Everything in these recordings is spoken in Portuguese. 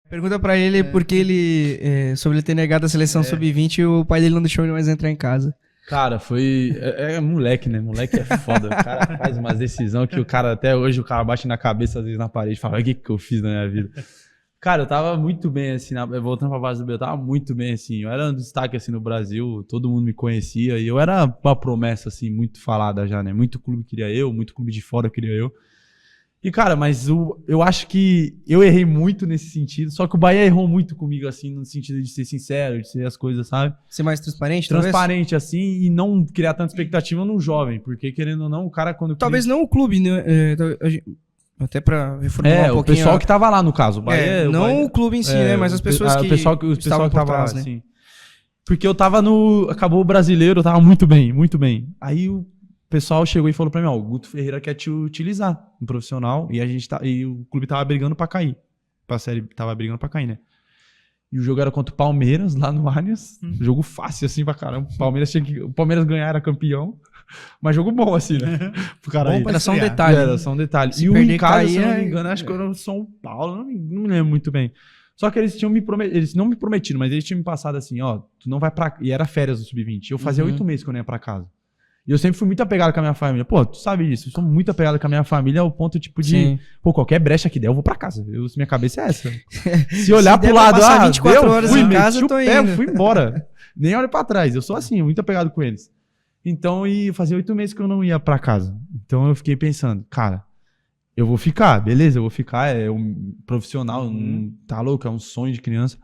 Pergunta pra ele porque sobre ele ter negado a seleção sub-20 e o pai dele não deixou ele mais entrar em casa. Cara, foi... É moleque, né? Moleque é foda. O cara faz umas decisões que o cara, até hoje, o cara bate na cabeça, às vezes, na parede e fala, o que eu fiz na minha vida? Cara, eu tava muito bem, assim, voltando pra base do B, eu tava muito bem, assim. Eu era um destaque, assim, no Brasil, todo mundo me conhecia. E eu era uma promessa, assim, muito falada já, né? Muito clube queria eu, muito clube de fora queria eu. E, cara, mas eu acho que eu errei muito nesse sentido, só que o Bahia errou muito comigo, assim, no sentido de ser sincero, de ser as coisas, sabe? Ser mais transparente, Transparente, talvez? Assim, e não criar tanta expectativa num jovem, porque, querendo ou não, o cara quando... Talvez não o clube, né? Até pra reformular um pouquinho... o pessoal que tava lá, no caso. O Bahia, não o clube em si, né? Mas as pessoas que... O pessoal que tava trás, lá, né? assim. Porque eu tava acabou o brasileiro, eu tava muito bem, muito bem. Aí o pessoal chegou e falou pra mim, o Guto Ferreira quer te utilizar no profissional e e o clube tava brigando pra cair. A série tava brigando pra cair, né? E o jogo era contra o Palmeiras, lá no Allianz. Jogo fácil, assim, pra caramba. O Palmeiras ganhar, era campeão. Mas jogo bom, assim, né? Pro cara aí. Era só um detalhe. Era só um detalhe. E o em casa, se eu não me engano, acho que era o São Paulo. Não me lembro muito bem. Só que eles não me prometido, mas eles tinham me passado assim, tu não vai pra... E era férias do Sub-20. Eu fazia 8 meses que eu não ia pra casa. E eu sempre fui muito apegado com a minha família. Pô, tu sabe disso. Eu sou muito apegado com a minha família ao ponto, tipo, de... Sim. Pô, qualquer brecha que der, eu vou pra casa. Minha cabeça é essa. Se olhar pro lado, 24 horas em casa, eu tô indo. Fui embora. Nem olho pra trás. Eu sou assim, muito apegado com eles. Então, fazia 8 meses que eu não ia pra casa. Então, eu fiquei pensando, cara, eu vou ficar, beleza? Eu vou ficar, é um profissional, tá louco? É um sonho de criança.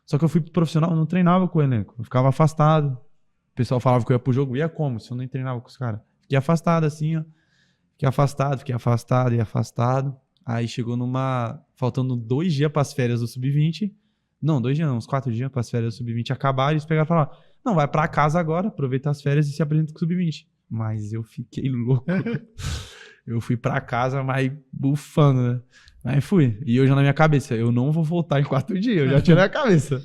Só que eu fui pro profissional, eu não treinava com o elenco. Eu ficava afastado. O pessoal falava que eu ia pro jogo, ia como? Se eu nem treinava com os caras. Fiquei afastado assim, ó. Fiquei afastado. Aí chegou faltando 2 dias pras férias do Sub-20. Não, 2 dias não, uns 4 dias pras férias do Sub-20 acabar. Eles pegaram e falaram, não, vai pra casa agora, aproveita as férias e se apresenta com o Sub-20. Mas eu fiquei louco. Eu fui pra casa, mas bufando, né? Aí fui. E eu já na minha cabeça, eu não vou voltar em 4 dias. Eu já tirei a cabeça.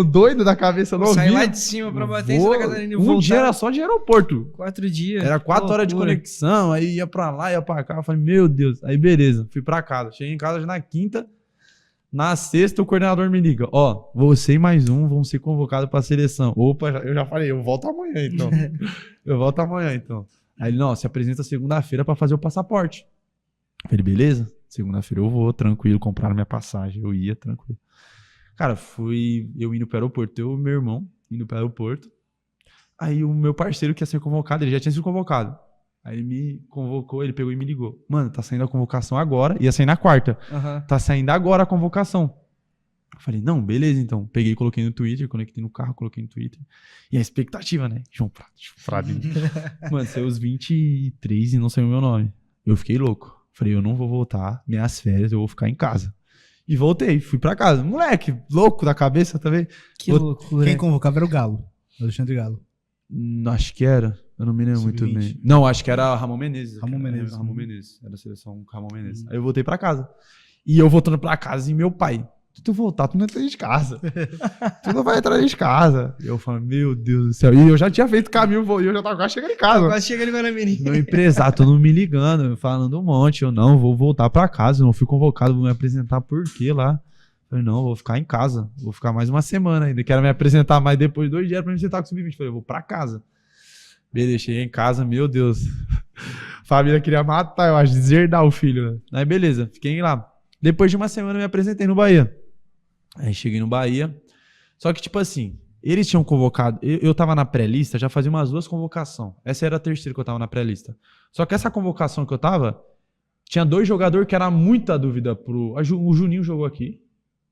Doido da cabeça, não Saí lá de cima pra bater em Santa Catarina e voltar. Dia era só de aeroporto. 4 dias. Era 4 horas de conexão, aí ia pra lá, ia pra cá. Eu falei, meu Deus. Aí beleza, fui pra casa. Cheguei em casa já na quinta. Na sexta, o coordenador me liga. Você e mais um vão ser convocados pra seleção. Opa, eu já falei, eu volto amanhã então. Aí ele, não, se apresenta segunda-feira pra fazer o passaporte. Eu falei, beleza? Segunda-feira eu vou, tranquilo, compraram minha passagem. Eu ia, tranquilo. Cara, eu indo pro aeroporto, eu e meu irmão indo pro aeroporto. Aí o meu parceiro que ia ser convocado, ele já tinha sido convocado. Aí ele me convocou, ele pegou e me ligou. Mano, tá saindo a convocação agora, ia sair na quarta. Tá saindo agora a convocação. Eu falei, não, beleza então. Peguei e coloquei no Twitter, conectei no carro, coloquei no Twitter. E a expectativa, né? João Prado. Mano, saiu os 23 e não saiu o meu nome. Eu fiquei louco. Falei, eu não vou voltar, minhas férias, eu vou ficar em casa. E voltei, fui pra casa. Moleque, louco da cabeça também. Que loucura. Quem convocava era o Galo, Alexandre Galo. Acho que era. Eu não me lembro muito bem. Não, acho que era Ramon Menezes. Ramon Menezes. Era a seleção Ramon Menezes. Aí eu voltei pra casa. E eu voltando pra casa e meu pai... Tu voltar, tu não entra de casa. Tu não vai entrar de casa. E eu falo, meu Deus do céu. E eu já tinha feito caminho, e eu já tava quase chegando em casa. Quase chegando em Guaramirim. Meu empresário, todo mundo me ligando, falando um monte. Eu não, vou voltar pra casa. Eu não fui convocado, vou me apresentar por quê lá? Eu falei, não, vou ficar em casa. Vou ficar mais uma semana ainda. Quero me apresentar mais depois de 2 dias pra me sentar com o Sub-20. Falei, eu vou pra casa. Beleza, cheguei em casa, meu Deus. A família queria matar, eu acho, deserdar o filho. Né? Aí beleza, fiquei lá. Depois de uma semana eu me apresentei no Bahia. Aí cheguei no Bahia, só que tipo assim, eles tinham convocado, eu tava na pré-lista, já fazia umas 2 convocações, essa era a terceira que eu tava na pré-lista, só que essa convocação que eu tava, tinha 2 jogadores que era muita dúvida o Juninho jogou aqui,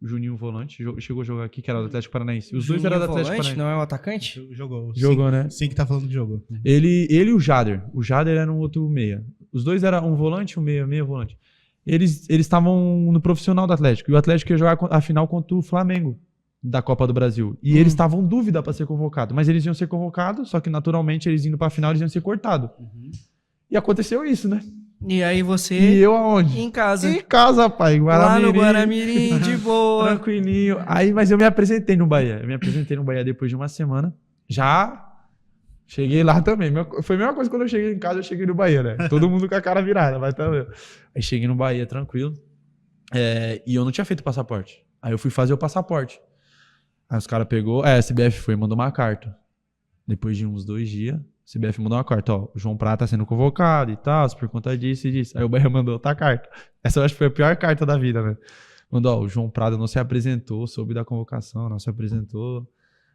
o Juninho volante, chegou a jogar aqui, que era do Atlético Paranaense, os 2 eram do Atlético Paranaense. Não é o atacante? Jogou, né? Sim que tá falando que jogou. Ele e o Jader era um outro meia, os 2 eram um volante, um meia volante. Eles estavam no profissional do Atlético. E o Atlético ia jogar a final contra o Flamengo da Copa do Brasil. E eles estavam em dúvida para ser convocado. Mas eles iam ser convocados, só que naturalmente eles indo para a final eles iam ser cortados. E aconteceu isso, né? E aí você... E eu aonde? Em casa. Em casa, pai. Lá no Guaramirim, de boa. Tranquilinho. Aí, mas eu me apresentei no Bahia. Depois de uma semana. Já... Cheguei lá também. Foi a mesma coisa quando eu cheguei em casa, eu cheguei no Bahia, né? Todo mundo com a cara virada, mas tá vendo. Aí cheguei no Bahia, tranquilo. E eu não tinha feito passaporte. Aí eu fui fazer o passaporte. Aí os caras pegou, a CBF foi e mandou uma carta. Depois de uns 2 dias, a CBF mandou uma carta, ó, o João Prata tá sendo convocado e tal, por conta disso e disso. Aí o Bahia mandou outra carta. Essa eu acho que foi a pior carta da vida, né? Mandou, ó, o João Prata não se apresentou, soube da convocação, não se apresentou.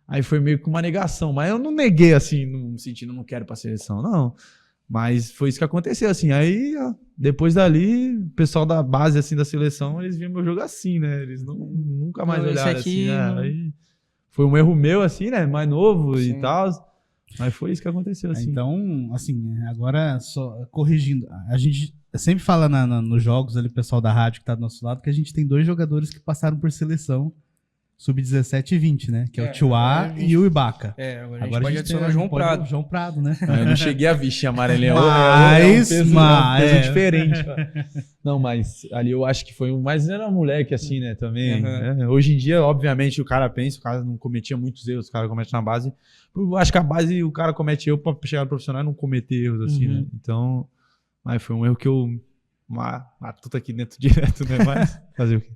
Aí foi meio que uma negação, mas eu não neguei assim, no sentido, não quero pra seleção, não. Mas foi isso que aconteceu, assim. Aí, ó, depois dali, o pessoal da base, assim, da seleção, eles viram meu jogo assim, né? Eles nunca mais Não, esse olharam aqui assim, né? não- Aí foi um erro meu, assim, né? Mais novo Sim. e tal. Mas foi isso que aconteceu, assim. Então, assim, agora só corrigindo, a gente sempre fala nos jogos ali, o pessoal da rádio que tá do nosso lado, que a gente tem 2 jogadores que passaram por seleção sub-17 e 20, né? Que é o Tiuá agora a gente- e o Ibaka. Agora a gente pode adicionar o João pode- Prado. o João Prado, né? Eu não cheguei a vestir amarelinha. Mas- é um mas- peso é. diferente. Não, mas ali eu acho que foi um... Mas era um moleque assim, né, também. Uhum. Né? Hoje em dia, obviamente, o cara não cometia muitos erros, o cara comete na base. Eu acho que a base, o cara comete erro pra chegar no profissional e não cometer erros assim, né? Então, mas foi um erro que eu matuto aqui dentro direto, né? Mas fazer o quê?